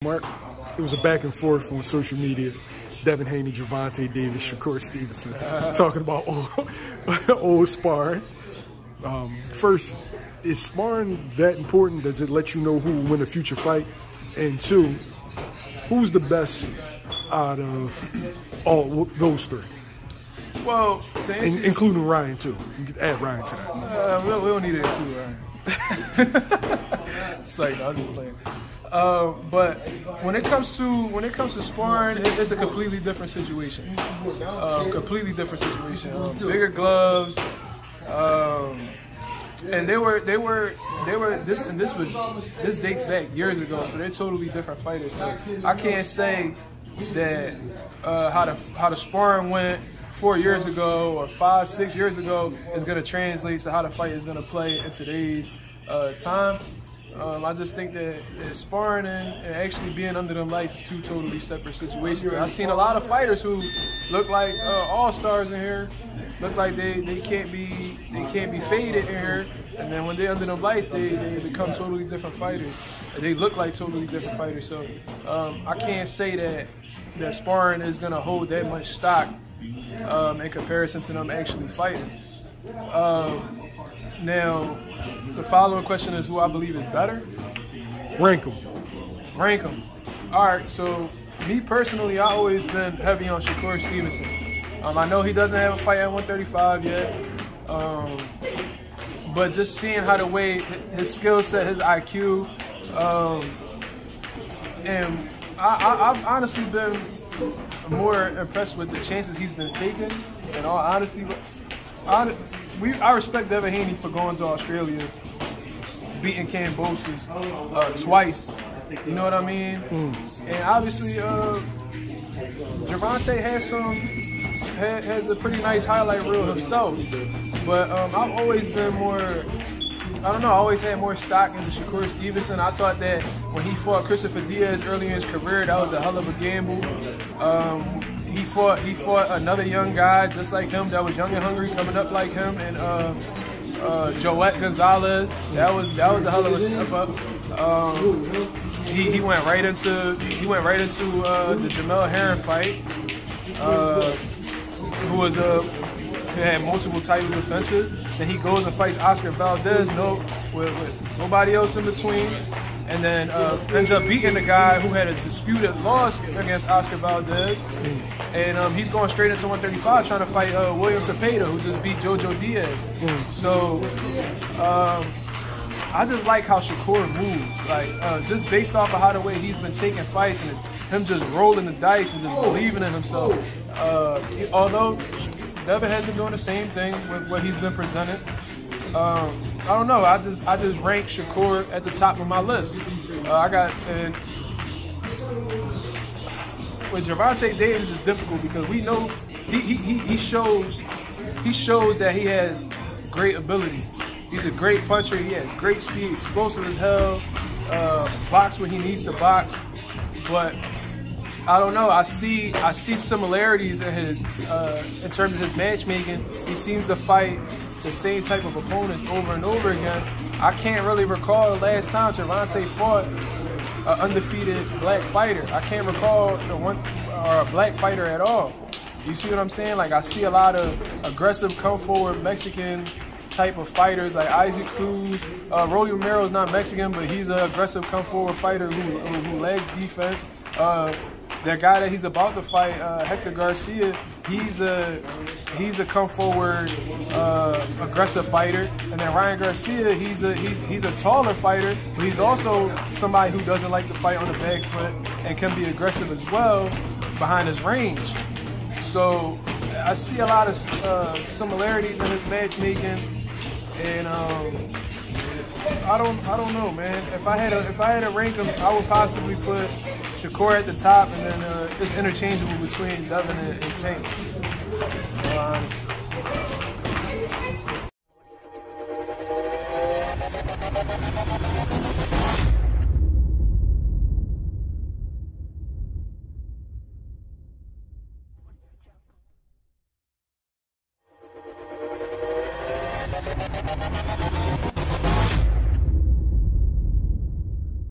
Mark, it was a back and forth on social media. Devin Haney, Gervonta Davis, Shakur Stevenson, talking about old sparring. First, is sparring that important? Does it let you know who will win a future fight? And two, who's the best out of all those three? Well, to answer including Ryan too. You can add Ryan to that. We don't need to include Ryan. It's like, no, I'm just playing. But when it comes to sparring, it's a completely different situation. Bigger gloves. And this dates back years ago, so they're totally different fighters. So I can't say that how the sparring went 4 years ago or 5, 6 years ago is going to translate to how the fight is going to play in today's time. I just think that sparring and actually being under them lights is two totally separate situations. I've seen a lot of fighters who look like all-stars in here, look like they can't be faded in here, and then when they're under them lights, they become totally different fighters. They look like totally different fighters. So I can't say that sparring is gonna hold that much stock in comparison to them actually fighting. Now, the following question is who I believe is better. Rank them. All right, so me personally, I've always been heavy on Shakur Stevenson. I know he doesn't have a fight at 135 yet, but just seeing how the way his skill set, his IQ, and I've honestly been more impressed with the chances he's been taking, in all honesty. I respect Devin Haney for going to Australia, beating Cambosis twice. You know what I mean? And obviously, Gervonta has a pretty nice highlight reel himself. But I've always been more, I don't know, I always had more stock in Shakur Stevenson. I thought that when he fought Christopher Diaz early in his career, that was a hell of a gamble. He fought another young guy just like him that was young and hungry, coming up like him, and Joet Gonzalez. That was a hell of a step up. He went right into the Jamel Herring fight, who had multiple title defenses. Then he goes and fights Oscar Valdez, with nobody else in between. And then ends up beating the guy who had a disputed loss against Oscar Valdez. And he's going straight into 135 trying to fight William Cepeda, who just beat Jojo Diaz. So I just like how Shakur moves. Like, just based off of how the way he's been taking fights and him just rolling the dice and just believing in himself. Although Devin has been doing the same thing with what he's been presented. I don't know. I just rank Shakur at the top of my list. With Gervonta Davis is difficult because we know he shows that he has great ability. He's a great puncher. He has great speed, explosive as hell. Box when he needs to box, but I don't know. I see similarities in terms of his matchmaking. He seems to fight the same type of opponents over and over again. I can't really recall the last time Gervonta fought an undefeated black fighter. I can't recall a black fighter at all. You see what I'm saying? Like, I see a lot of aggressive, come forward Mexican type of fighters like Isaac Cruz. Rolly Romero's not Mexican, but he's an aggressive, come forward fighter who lags defense. That guy that he's about to fight, Hector Garcia, he's a come forward, aggressive fighter. And then Ryan Garcia, he's a taller fighter, but he's also somebody who doesn't like to fight on the back foot and can be aggressive as well behind his range. So I see a lot of similarities in his matchmaking, and I don't know, man. If I had to rank him, I would possibly put Shakur at the top, and then it's interchangeable between Devin and Tank.